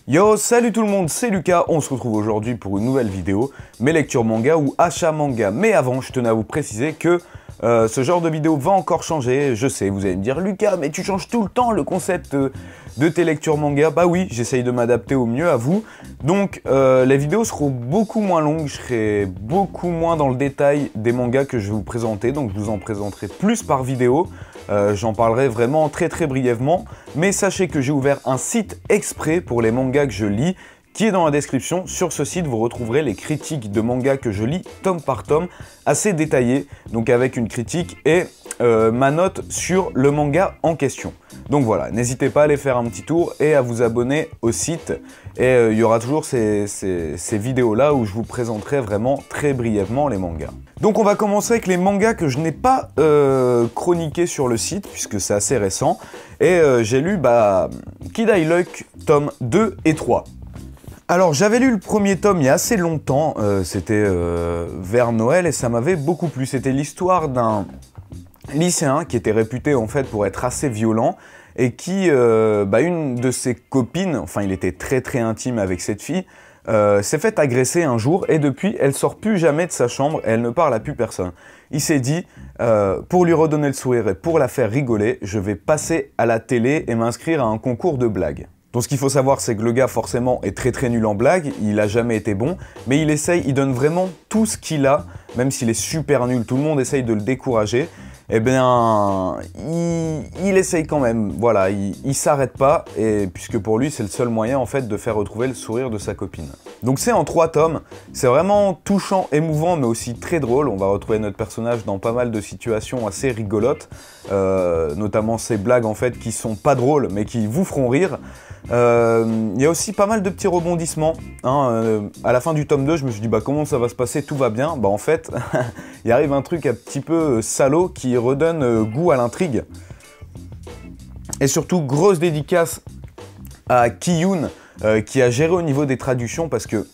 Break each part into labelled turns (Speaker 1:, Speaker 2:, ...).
Speaker 1: Yo, salut tout le monde, c'est Lucas, on se retrouve aujourd'hui pour une nouvelle vidéo, mes lectures manga ou achats manga. Mais avant, je tenais à vous préciser que ce genre de vidéo va encore changer. Je sais, vous allez me dire, Lucas, mais tu changes tout le temps le concept de tes lectures manga. Bah oui, j'essaye de m'adapter au mieux à vous. Donc les vidéos seront beaucoup moins longues, je serai beaucoup moins dans le détail des mangas que je vais vous présenter. Donc je vous en présenterai plus par vidéo. J'en parlerai vraiment très brièvement, mais sachez que j'ai ouvert un site exprès pour les mangas que je lis, qui est dans la description. Sur ce site, vous retrouverez les critiques de mangas que je lis tome par tome, assez détaillées, donc avec une critique et ma note sur le manga en question. Donc voilà, n'hésitez pas à aller faire un petit tour et à vous abonner au site. Et il y aura toujours ces vidéos-là où je vous présenterai vraiment très brièvement les mangas. Donc on va commencer avec les mangas que je n'ai pas chroniqués sur le site, puisque c'est assez récent. Et j'ai lu Kid I Luck, tome 2 et 3. Alors j'avais lu le premier tome il y a assez longtemps, c'était vers Noël, et ça m'avait beaucoup plu. C'était l'histoire d'un lycéen qui était réputé en fait pour être assez violent, et qui, une de ses copines, enfin il était très intime avec cette fille, s'est fait agresser un jour, et depuis elle sort plus jamais de sa chambre et elle ne parle à plus personne. Il s'est dit, pour lui redonner le sourire et pour la faire rigoler, je vais passer à la télé et m'inscrire à un concours de blagues. Donc ce qu'il faut savoir, c'est que le gars forcément est très nul en blagues, il a jamais été bon, mais il essaye, il donne vraiment tout ce qu'il a, même s'il est super nul, tout le monde essaye de le décourager. Eh bien, il essaye quand même, voilà, il s'arrête pas, et puisque pour lui, c'est le seul moyen, en fait, de faire retrouver le sourire de sa copine. Donc c'est en 3 tomes, c'est vraiment touchant, émouvant, mais aussi très drôle. On va retrouver notre personnage dans pas mal de situations assez rigolotes, notamment ces blagues, en fait, qui sont pas drôles, mais qui vous feront rire. Il y a aussi pas mal de petits rebondissements, hein. À la fin du tome 2, je me suis dit, comment ça va se passer, tout va bien. En fait, il arrive un truc un petit peu salaud qui redonne goût à l'intrigue. Et surtout, grosse dédicace à Kiyun, qui a géré au niveau des traductions, parce que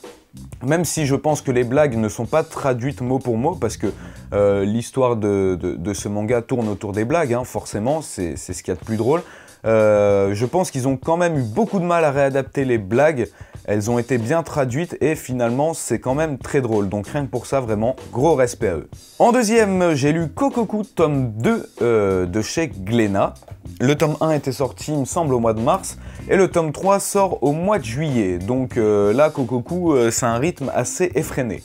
Speaker 1: même si je pense que les blagues ne sont pas traduites mot pour mot, parce que l'histoire de ce manga tourne autour des blagues, hein, forcément, c'est ce qu'il y a de plus drôle. Je pense qu'ils ont quand même eu beaucoup de mal à réadapter les blagues. Elles ont été bien traduites et finalement c'est quand même très drôle. Donc rien que pour ça, vraiment gros respect à eux. En deuxième, j'ai lu Kokoku tome 2 de chez Glénat. Le tome 1 était sorti, il me semble, au mois de mars. Et le tome 3 sort au mois de juillet. Donc là, Kokoku, c'est un rythme assez effréné.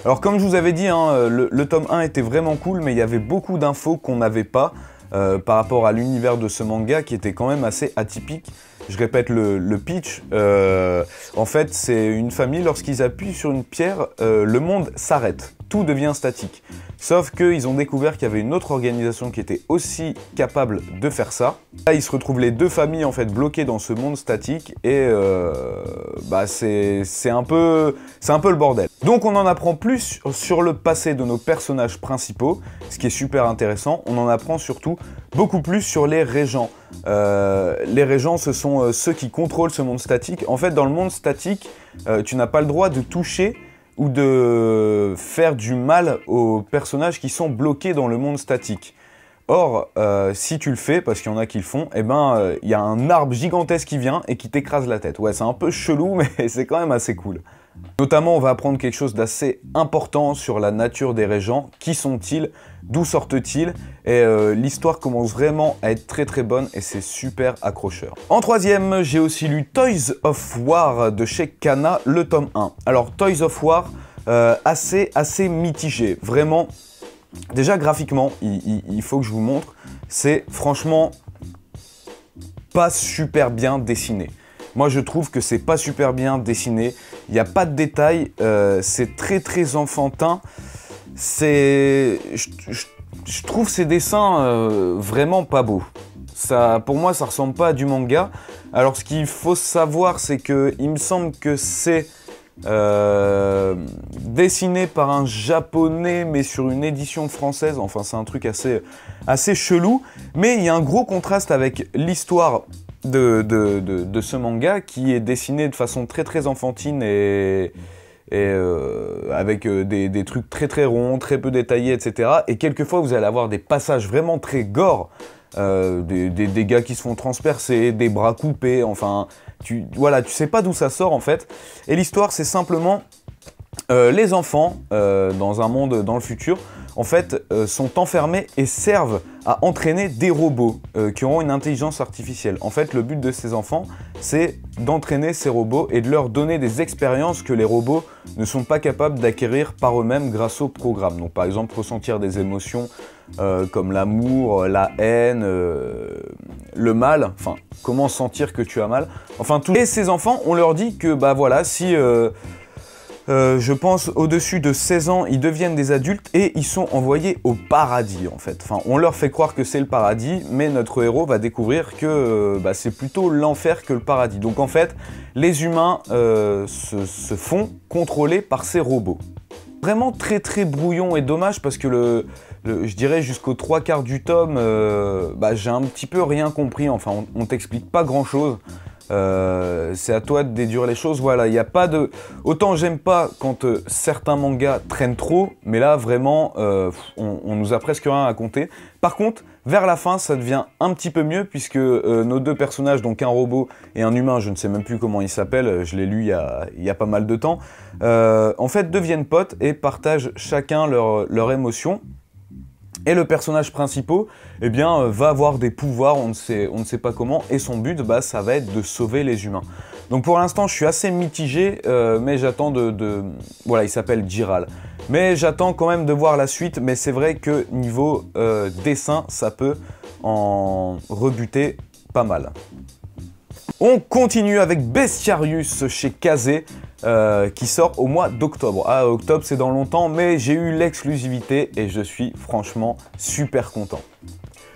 Speaker 1: Alors comme je vous avais dit, hein, le tome 1 était vraiment cool, mais il y avait beaucoup d'infos qu'on n'avait pas. Par rapport à l'univers de ce manga qui était quand même assez atypique. Je répète le pitch, en fait c'est une famille, lorsqu'ils appuient sur une pierre, le monde s'arrête, tout devient statique. Sauf qu'ils ont découvert qu'il y avait une autre organisation qui était aussi capable de faire ça. Là ils se retrouvent les deux familles en fait bloquées dans ce monde statique et c'est un peu le bordel. Donc on en apprend plus sur le passé de nos personnages principaux, ce qui est super intéressant. On en apprend surtout beaucoup plus sur les régents. Les régents, ce sont ceux qui contrôlent ce monde statique. En fait, dans le monde statique, tu n'as pas le droit de toucher ou de faire du mal aux personnages qui sont bloqués dans le monde statique. Or, si tu le fais, parce qu'il y en a qui le font, il y a un arbre gigantesque qui vient et qui t'écrase la tête. Ouais, c'est un peu chelou, mais c'est quand même assez cool. Notamment, on va apprendre quelque chose d'assez important sur la nature des régents. Qui sont-ils? D'où sortent-ils? Et l'histoire commence vraiment à être très bonne et c'est super accrocheur. En troisième, j'ai aussi lu Toys of War de chez Kana, le tome 1. Alors, Toys of War, assez mitigé. Vraiment, déjà graphiquement, il faut que je vous montre, c'est franchement pas super bien dessiné. Moi, je trouve que c'est pas super bien dessiné. Il n'y a pas de détails. C'est très enfantin. Je trouve ces dessins vraiment pas beaux. Ça, pour moi, ça ressemble pas à du manga. Alors, ce qu'il faut savoir, c'est que il me semble que c'est dessiné par un japonais, mais sur une édition française. Enfin, c'est un truc assez chelou. Mais il y a un gros contraste avec l'histoire de ce manga qui est dessiné de façon très enfantine et avec des trucs très ronds, très peu détaillés, etc. Et quelquefois vous allez avoir des passages vraiment très gore des gars qui se font transpercer, des bras coupés, enfin, voilà, tu sais pas d'où ça sort en fait. Et l'histoire, c'est simplement les enfants, dans un monde dans le futur, en fait, sont enfermés et servent à entraîner des robots qui auront une intelligence artificielle. En fait, le but de ces enfants, c'est d'entraîner ces robots et de leur donner des expériences que les robots ne sont pas capables d'acquérir par eux-mêmes grâce au programme. Donc, par exemple, ressentir des émotions comme l'amour, la haine, le mal, enfin, comment sentir que tu as mal. Enfin, tout. Et ces enfants, on leur dit que, bah voilà, si... je pense au-dessus de 16 ans, ils deviennent des adultes et ils sont envoyés au paradis en fait. Enfin, on leur fait croire que c'est le paradis, mais notre héros va découvrir que c'est plutôt l'enfer que le paradis. Donc en fait, les humains se font contrôler par ces robots. Vraiment très très brouillon et dommage parce que je dirais jusqu'aux 3/4 du tome, j'ai un petit peu rien compris. Enfin, on t'explique pas grand-chose. C'est à toi de déduire les choses, voilà, il n'y a pas de... Autant j'aime pas quand certains mangas traînent trop, mais là vraiment, on nous a presque rien à raconter. Par contre, vers la fin, ça devient un petit peu mieux, puisque nos deux personnages, donc un robot et un humain, je ne sais même plus comment ils s'appellent, je l'ai lu il y a pas mal de temps, en fait deviennent potes et partagent chacun leurs émotions. Et le personnage principal, eh bien, va avoir des pouvoirs, on ne sait pas comment, et son but, ça va être de sauver les humains. Donc pour l'instant, je suis assez mitigé, mais j'attends Voilà, il s'appelle Giral. Mais j'attends quand même de voir la suite, mais c'est vrai que niveau dessin, ça peut en rebuter pas mal. On continue avec Bestiarius chez Kazé, qui sort au mois d'octobre. Ah, octobre c'est dans longtemps, mais j'ai eu l'exclusivité et je suis franchement super content.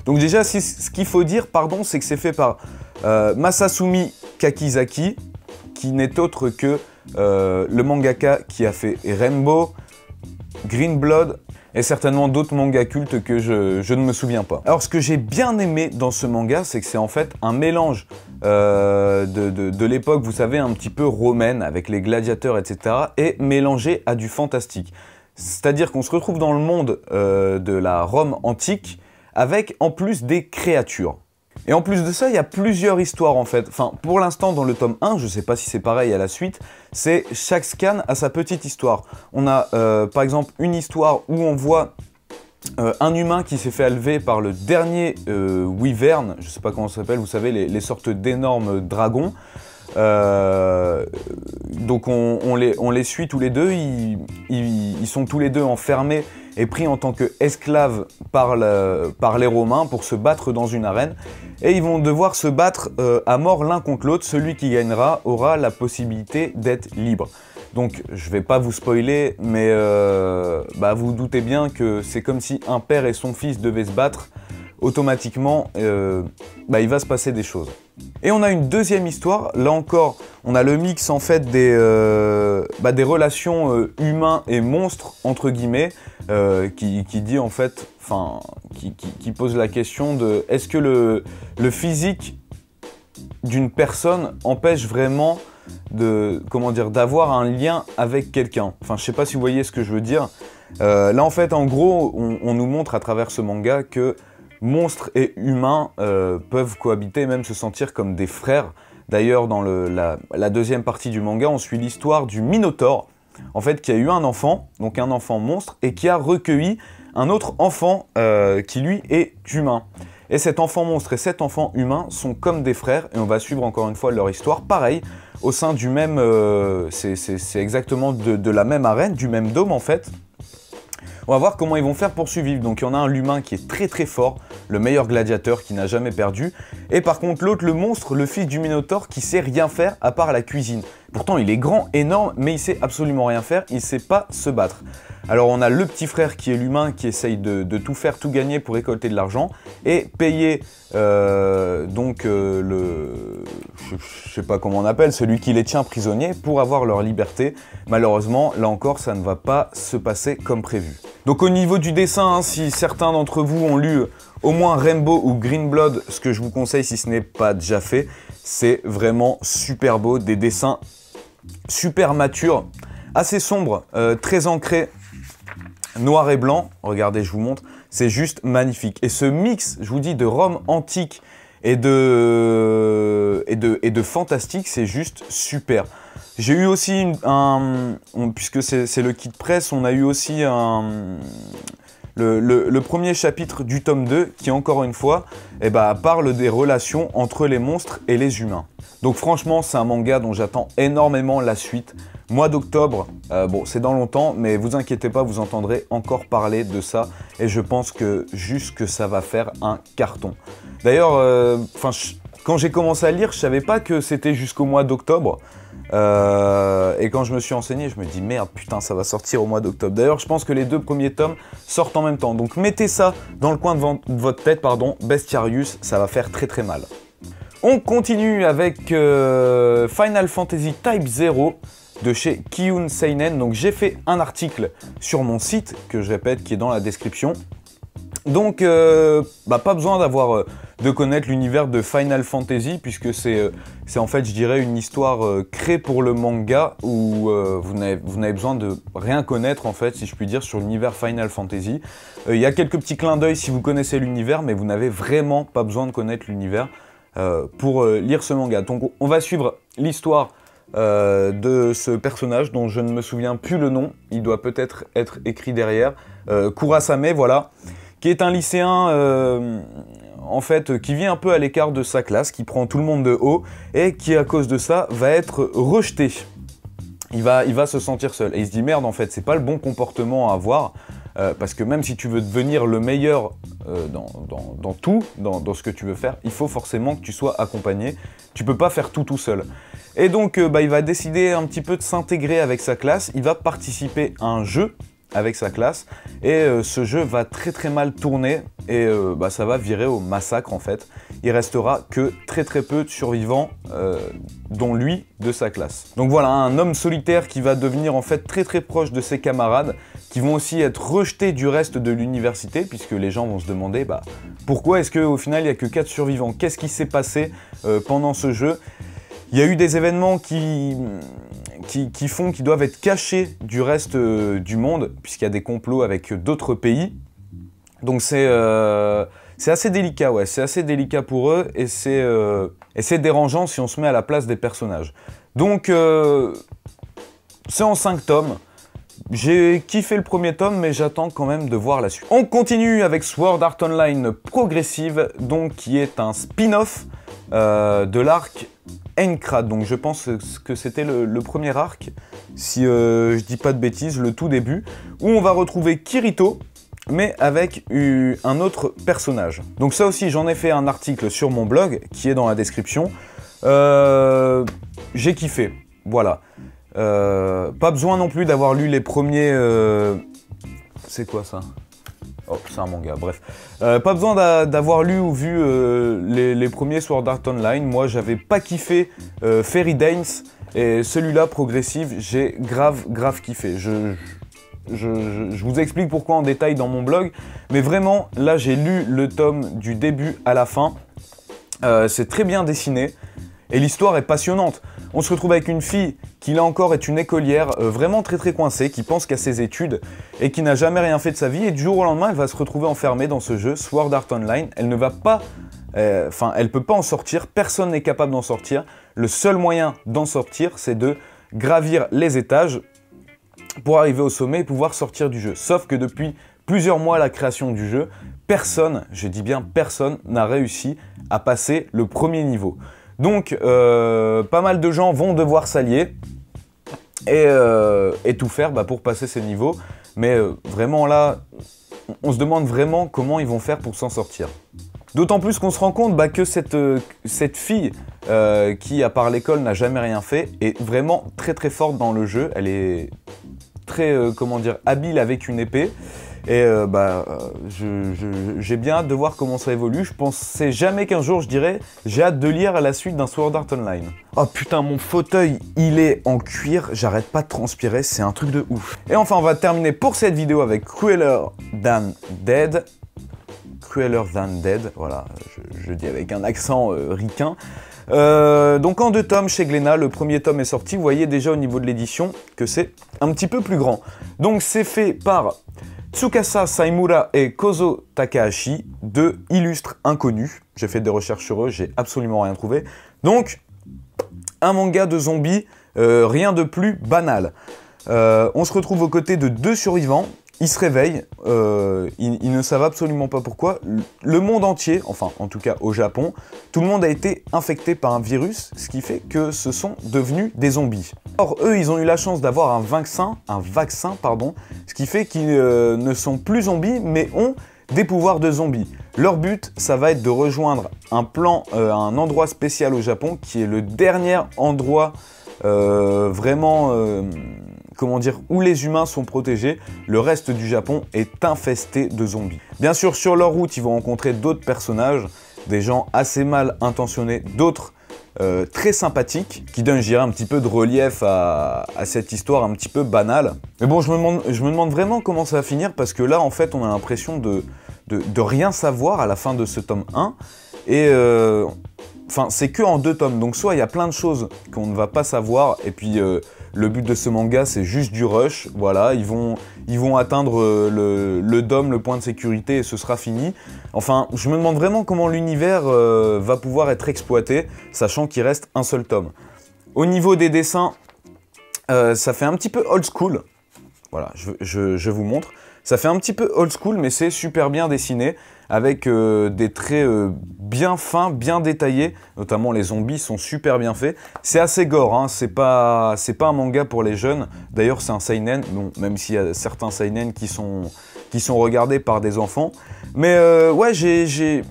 Speaker 1: Donc déjà, ce qu'il faut dire, pardon, c'est que c'est fait par Masasumi Kakizaki, qui n'est autre que le mangaka qui a fait Rainbow, Green Blood, et certainement d'autres mangas cultes que je ne me souviens pas. Alors ce que j'ai bien aimé dans ce manga, c'est que c'est en fait un mélange de l'époque, vous savez, un petit peu romaine, avec les gladiateurs, etc., et mélangé à du fantastique. C'est-à-dire qu'on se retrouve dans le monde de la Rome antique, avec en plus des créatures. Et en plus de ça, il y a plusieurs histoires en fait. Enfin, pour l'instant, dans le tome 1, je ne sais pas si c'est pareil à la suite, c'est chaque scan a sa petite histoire. On a par exemple une histoire où on voit un humain qui s'est fait élever par le dernier wyvern, je ne sais pas comment ça s'appelle, vous savez, les sortes d'énormes dragons. Donc on les suit tous les deux, ils sont tous les deux enfermés et pris en tant qu'esclaves par les Romains pour se battre dans une arène. Et ils vont devoir se battre à mort l'un contre l'autre. Celui qui gagnera aura la possibilité d'être libre. Donc je vais pas vous spoiler, mais vous doutez bien que c'est comme si un père et son fils devaient se battre. Automatiquement, il va se passer des choses. Et on a une deuxième histoire, là encore, on a le mix en fait des relations humains et monstres, entre guillemets, qui dit en fait, enfin, qui pose la question de est-ce que le physique d'une personne empêche vraiment d'avoir un lien avec quelqu'un. Enfin, je sais pas si vous voyez ce que je veux dire. Là en fait, en gros, on nous montre à travers ce manga que monstres et humains peuvent cohabiter, même se sentir comme des frères. D'ailleurs, dans la deuxième partie du manga, on suit l'histoire du Minotaure, en fait, qui a eu un enfant, donc un enfant monstre, et qui a recueilli un autre enfant qui, lui, est humain. Et cet enfant monstre et cet enfant humain sont comme des frères, et on va suivre encore une fois leur histoire. Pareil, au sein du même... c'est exactement de la même arène, du même dôme, en fait. On va voir comment ils vont faire pour survivre. Donc il y en a un, l'humain, qui est très très fort, le meilleur gladiateur qui n'a jamais perdu. Et par contre l'autre, le monstre, le fils du Minotaure, qui sait rien faire à part la cuisine. Pourtant il est grand, énorme, mais il sait absolument rien faire, il sait pas se battre. Alors on a le petit frère qui est l'humain, qui essaye de tout faire, tout gagner pour récolter de l'argent et payer je sais pas comment on appelle, celui qui les tient prisonniers pour avoir leur liberté. Malheureusement, là encore, ça ne va pas se passer comme prévu. Donc au niveau du dessin, si certains d'entre vous ont lu au moins Rainbow ou Green Blood, ce que je vous conseille si ce n'est pas déjà fait, c'est vraiment super beau, des dessins super matures, assez sombres, très ancrés, noir et blanc. Regardez, je vous montre. c'est juste magnifique. Et ce mix, je vous dis, de Rome antique et de fantastique, c'est juste super. J'ai eu aussi puisque c'est le kit presse, on a eu aussi le premier chapitre du tome 2 qui, encore une fois, parle des relations entre les monstres et les humains. Donc franchement, c'est un manga dont j'attends énormément la suite. Mois d'octobre, bon, c'est dans longtemps, mais vous inquiétez pas, vous entendrez encore parler de ça. Et je pense que juste que ça va faire un carton. D'ailleurs, quand j'ai commencé à lire, je savais pas que c'était jusqu'au mois d'octobre. Et quand je me suis renseigné, je me dis merde, putain, ça va sortir au mois d'octobre. D'ailleurs, je pense que les 2 premiers tomes sortent en même temps. Donc mettez ça dans le coin de votre tête, pardon, Bestiarius, ça va faire très très mal. On continue avec Final Fantasy Type 0 de chez Kiyun Seinen. Donc j'ai fait un article sur mon site, que je répète, qui est dans la description. Donc pas besoin de connaître l'univers de Final Fantasy, puisque c'est en fait, je dirais, une histoire créée pour le manga, où vous n'avez besoin de rien connaître, en fait, si je puis dire, sur l'univers Final Fantasy. Il y a quelques petits clins d'œil si vous connaissez l'univers, mais vous n'avez vraiment pas besoin de connaître l'univers pour lire ce manga. Donc on va suivre l'histoire de ce personnage dont je ne me souviens plus le nom, il doit peut-être être écrit derrière, Kurasame, voilà, qui est un lycéen en fait, qui vit un peu à l'écart de sa classe, qui prend tout le monde de haut et qui, à cause de ça, va être rejeté. Il va se sentir seul et il se dit merde, en fait, c'est pas le bon comportement à avoir. Parce que même si tu veux devenir le meilleur dans tout, dans ce que tu veux faire, il faut forcément que tu sois accompagné. Tu peux pas faire tout seul. Et donc, il va décider un petit peu de s'intégrer avec sa classe. Il va participer à un jeu avec sa classe. Et ce jeu va très très mal tourner. Et ça va virer au massacre, en fait. Il restera que très très peu de survivants, dont lui, de sa classe. Donc voilà, un homme solitaire qui va devenir en fait très très proche de ses camarades, qui vont aussi être rejetés du reste de l'université, puisque les gens vont se demander pourquoi est-ce qu'au final il n'y a que 4 survivants? Qu'est-ce qui s'est passé pendant ce jeu? Il y a eu des événements qui doivent être cachés du reste du monde, puisqu'il y a des complots avec d'autres pays. Donc c'est assez délicat, ouais, c'est assez délicat pour eux, et c'est dérangeant si on se met à la place des personnages. Donc c'est en 5 tomes. J'ai kiffé le premier tome, mais j'attends quand même de voir la suite. On continue avec Sword Art Online Progressive, donc qui est un spin-off de l'arc Aincrad. Donc je pense que c'était le premier arc, si je dis pas de bêtises, le tout début, où on va retrouver Kirito, mais avec un autre personnage. Donc ça aussi, j'en ai fait un article sur mon blog, qui est dans la description. J'ai kiffé, voilà. Pas besoin non plus d'avoir lu les premiers... C'est quoi ça? Oh, c'est un manga, bref. Pas besoin d'avoir lu ou vu les premiers Sword Art Online. Moi, j'avais pas kiffé Fairy Dance, et celui-là, Progressive, j'ai grave kiffé. Je vous explique pourquoi en détail dans mon blog, mais vraiment, là, j'ai lu le tome du début à la fin. C'est très bien dessiné, et l'histoire est passionnante. On se retrouve avec une fille qui, là encore, est une écolière vraiment très coincée, qui pense qu'à ses études et qui n'a jamais rien fait de sa vie. Et du jour au lendemain, elle va se retrouver enfermée dans ce jeu, Sword Art Online. Elle ne va pas... elle peut pas en sortir, personne n'est capable d'en sortir. Le seul moyen d'en sortir, c'est de gravir les étages pour arriver au sommet et pouvoir sortir du jeu. Sauf que depuis plusieurs mois à la création du jeu, personne, je dis bien personne, n'a réussi à passer le premier niveau. Donc, pas mal de gens vont devoir s'allier et tout faire pour passer ces niveaux. Mais vraiment là, on se demande vraiment comment ils vont faire pour s'en sortir. D'autant plus qu'on se rend compte que cette fille qui, à part l'école, n'a jamais rien fait, est vraiment très forte dans le jeu. Elle est très, comment dire, habile avec une épée. Et j'ai bien hâte de voir comment ça évolue. Je pensais jamais qu'un jour je dirais j'ai hâte de lire à la suite d'un Sword Art Online. Oh putain, mon fauteuil il est en cuir, j'arrête pas de transpirer, c'est un truc de ouf. Et enfin on va terminer pour cette vidéo avec Crueler Than Dead. Crueler Than Dead, voilà, je dis avec un accent ricain. Donc en 2 tomes chez Glénat, le premier tome est sorti, vous voyez déjà au niveau de l'édition que c'est un petit peu plus grand. Donc c'est fait par Tsukasa Saimura et Kozo Takahashi, deux illustres inconnus. J'ai fait des recherches sur eux, j'ai absolument rien trouvé. Donc, un manga de zombies, rien de plus banal. On se retrouve aux côtés de deux survivants. Ils se réveillent, ils ne savent absolument pas pourquoi. Le monde entier, enfin en tout cas au Japon, tout le monde a été infecté par un virus, ce qui fait que ce sont devenus des zombies. Or eux, ils ont eu la chance d'avoir un vaccin, ce qui fait qu'ils ne sont plus zombies, mais ont des pouvoirs de zombies. Leur but, ça va être de rejoindre un endroit spécial au Japon, qui est le dernier endroit comment dire, où les humains sont protégés. Le reste du Japon est infesté de zombies. Bien sûr, sur leur route, ils vont rencontrer d'autres personnages, des gens assez mal intentionnés, d'autres très sympathiques, qui donnent, je dirais, un petit peu de relief à cette histoire un petit peu banale. Mais bon, je me demande vraiment comment ça va finir, parce que là, en fait, on a l'impression de rien savoir à la fin de ce tome 1, et enfin, c'est que en 2 tomes, donc soit il y a plein de choses qu'on ne va pas savoir, et puis le but de ce manga, c'est juste du rush, voilà, ils vont atteindre le dôme, le point de sécurité, et ce sera fini. Enfin, je me demande vraiment comment l'univers va pouvoir être exploité, sachant qu'il reste un seul tome. Au niveau des dessins, ça fait un petit peu old school, voilà, je vous montre. Ça fait un petit peu old school, mais c'est super bien dessiné, avec des traits bien fins, bien détaillés. Notamment, les zombies sont super bien faits. C'est assez gore, hein, c'est pas un manga pour les jeunes. D'ailleurs, c'est un seinen, bon, même s'il y a certains seinen qui sont regardés par des enfants. Mais ouais, j'ai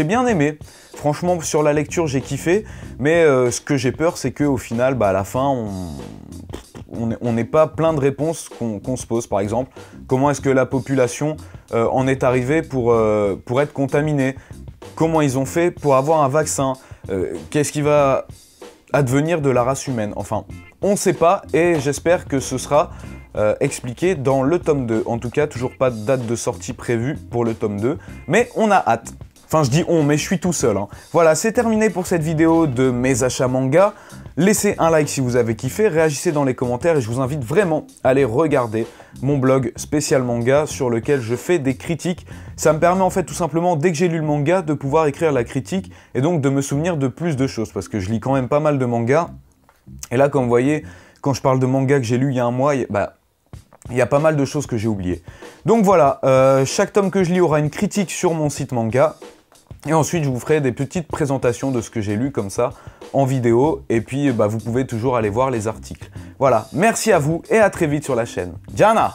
Speaker 1: bien aimé. Franchement, sur la lecture, j'ai kiffé. Mais ce que j'ai peur, c'est qu'au final, bah, à la fin, on n'est pas plein de réponses qu'on se pose. Par exemple, comment est-ce que la population en est arrivée pour être contaminée? Comment ils ont fait pour avoir un vaccin? Qu'est-ce qui va advenir de la race humaine? Enfin, on ne sait pas, et j'espère que ce sera expliqué dans le tome 2. En tout cas, toujours pas de date de sortie prévue pour le tome 2, mais on a hâte. Enfin, je dis on, mais je suis tout seul, hein. Voilà, c'est terminé pour cette vidéo de mes achats manga. Laissez un like si vous avez kiffé, réagissez dans les commentaires, et je vous invite vraiment à aller regarder mon blog spécial manga sur lequel je fais des critiques. Ça me permet en fait tout simplement, dès que j'ai lu le manga, de pouvoir écrire la critique et donc de me souvenir de plus de choses, parce que je lis quand même pas mal de mangas. Et là, comme vous voyez, quand je parle de manga que j'ai lu il y a un mois, bah, il y a pas mal de choses que j'ai oubliées. Donc voilà, chaque tome que je lis aura une critique sur mon site manga. Et ensuite, je vous ferai des petites présentations de ce que j'ai lu comme ça en vidéo. Et puis, bah, vous pouvez toujours aller voir les articles. Voilà, merci à vous et à très vite sur la chaîne. Diana!